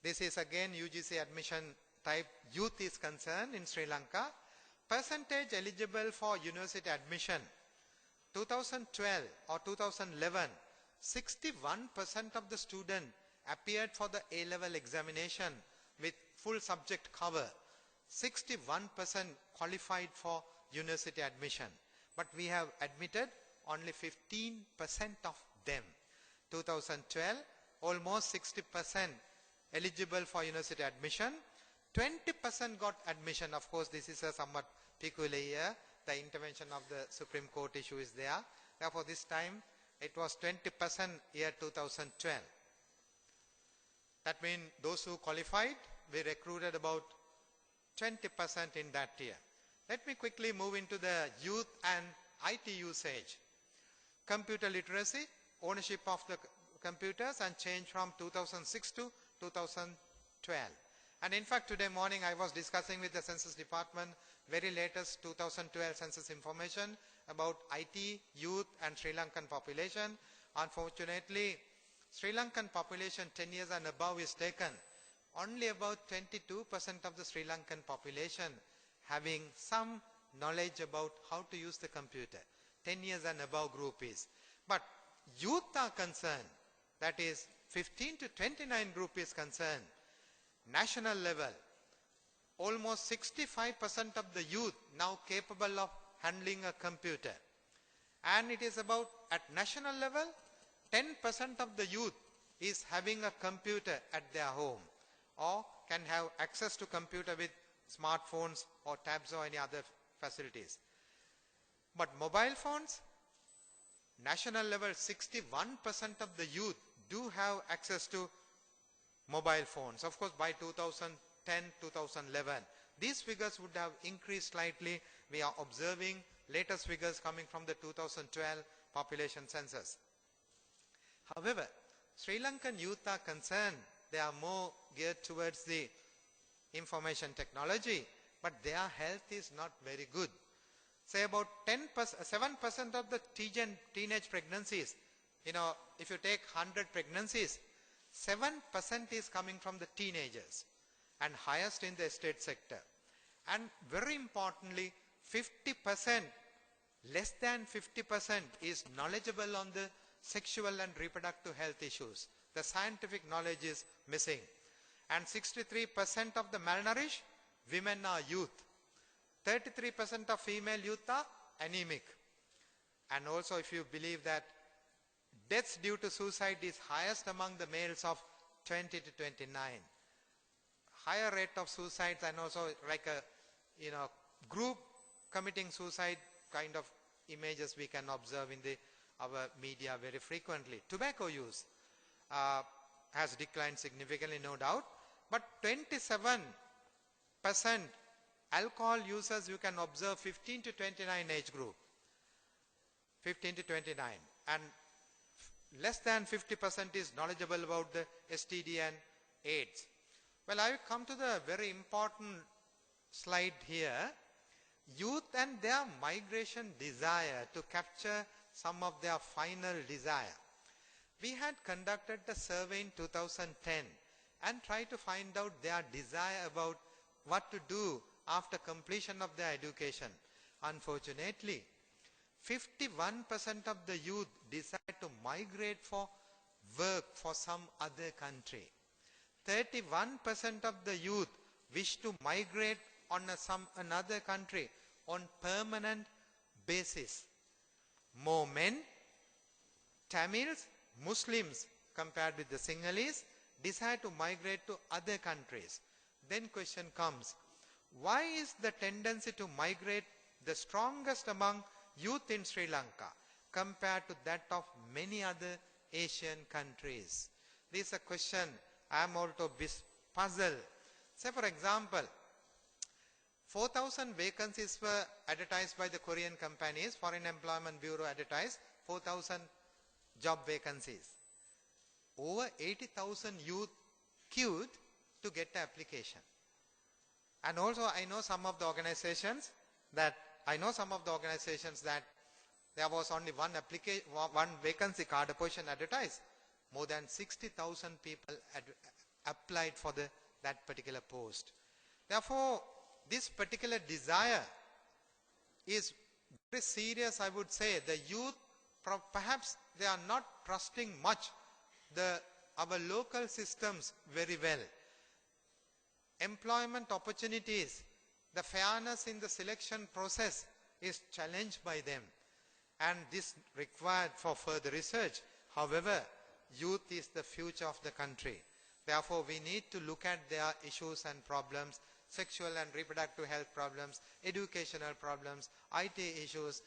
This is again UGC admission type youth is concerned in Sri Lanka. Percentage eligible for university admission 2012 or 2011, 61% of the student appeared for the A-level examination with full subject cover. 61% qualified for university admission, but we have admitted only 15% of them. 2012, almost 60% eligible for university admission. 20% got admission. Of course, this is a somewhat peculiar year. The intervention of the Supreme Court issue is there. Therefore, this time it was 20% year 2012. That means those who qualified, we recruited about 20% in that year. Let me quickly move into the youth and IT usage. Computer literacy, ownership of the computers, and change from 2006 to 2012. And in fact, today morning I was discussing with the Census Department very latest 2012 census information about IT, youth and Sri Lankan population. Unfortunately, Sri Lankan population 10 years and above is taken. Only about 22% of the Sri Lankan population having some knowledge about how to use the computer. 10 years and above group is. But youth are concerned, that is 15 to 29 group is concerned. National level, almost 65% of the youth now capable of handling a computer. And it is about, at national level, 10% of the youth is having a computer at their home or can have access to computer with smartphones or tabs or any other facilities. But mobile phones, national level, 61% of the youth do have access to mobile phones. Of course, by 2010, 2011, these figures would have increased slightly. We are observing latest figures coming from the 2012 population census. However, Sri Lankan youth are concerned, they are more geared towards the information technology, but their health is not very good. Say about 7% of the teenage pregnancies, if you take 100 pregnancies, 7% is coming from the teenagers and highest in the estate sector. And very importantly, 50%, less than 50% is knowledgeable on the sexual and reproductive health issues. The scientific knowledge is missing. And 63% of the malnourished women are youth. 33% of female youth are anemic. And also, if you believe that deaths due to suicide is highest among the males of 20 to 29. Higher rate of suicides, and also like a group committing suicide kind of images we can observe in our media very frequently. Tobacco use has declined significantly, no doubt, but 27% alcohol users you can observe 15 to 29 age group. 15 to 29. And less than 50% is knowledgeable about the STD and AIDS. Well, I come to the very important slide here. Youth and their migration desire to capture some of their final desire. We had conducted a survey in 2010 and tried to find out their desire about what to do after completion of their education. Unfortunately, 51% of the youth decide to migrate for work for some other country. 31% of the youth wish to migrate on another country on permanent basis. More men, Tamils, Muslims compared with the Sinhalese decide to migrate to other countries. Then question comes, why is the tendency to migrate the strongest among youth in Sri Lanka compared to that of many other Asian countries? This is a question I am also puzzled. Say for example, 4,000 vacancies were advertised by the Korean companies. Foreign Employment Bureau advertised 4,000 job vacancies. Over 80,000 youth queued to get the application. And also I know some of the organizations that there was only one vacancy card, a position advertised. More than 60,000 people applied for that particular post. Therefore, this particular desire is very serious, I would say. The youth, perhaps they are not trusting much our local systems very well. Employment opportunities, the fairness in the selection process is challenged by them, and this required for further research. However, youth is the future of the country. Therefore, we need to look at their issues and problems, sexual and reproductive health problems, educational problems, IT issues,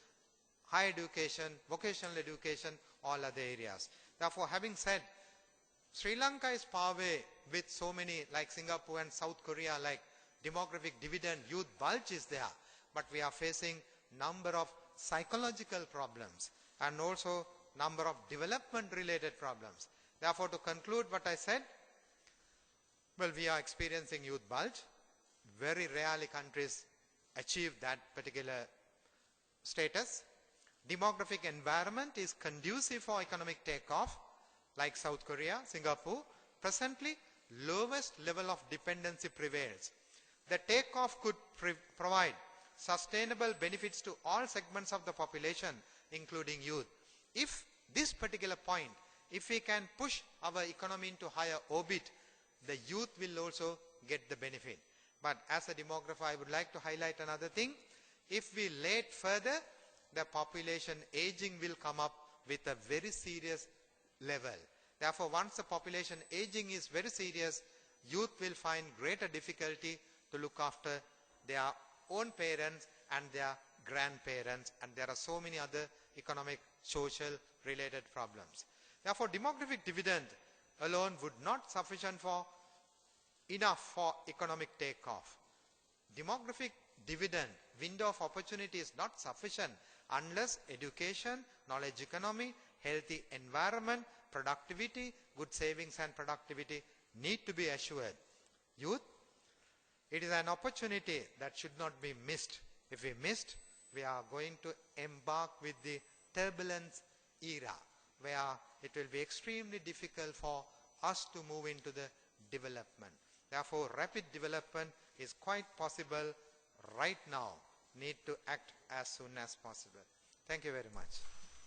higher education, vocational education, all other areas. Therefore, having said, Sri Lanka is far away with so many, like Singapore and South Korea, like demographic dividend, youth bulge is there. But we are facing number of psychological problems and also number of development related problems. Therefore, to conclude what I said, well, we are experiencing youth bulge. Very rarely countries achieve that particular status. Demographic environment is conducive for economic takeoff, like South Korea, Singapore. Presently, lowest level of dependency prevails. The takeoff could provide sustainable benefits to all segments of the population, including youth. If this particular point, if we can push our economy into higher orbit, the youth will also get the benefit. But as a demographer, I would like to highlight another thing. If we late further, the population aging will come up with a very serious level. Therefore, once the population aging is very serious, youth will find greater difficulty to look after their own parents and their grandparents, and there are so many other economic, social related problems. Therefore, demographic dividend alone would not sufficient enough for economic takeoff. Demographic dividend window of opportunity is not sufficient unless education, knowledge economy, healthy environment, productivity, good savings and productivity need to be assured. Youth, it is an opportunity that should not be missed. If we missed, we are going to embark with the turbulence era, where it will be extremely difficult for us to move into the development. Therefore, rapid development is quite possible right now. Need to act as soon as possible. Thank you very much.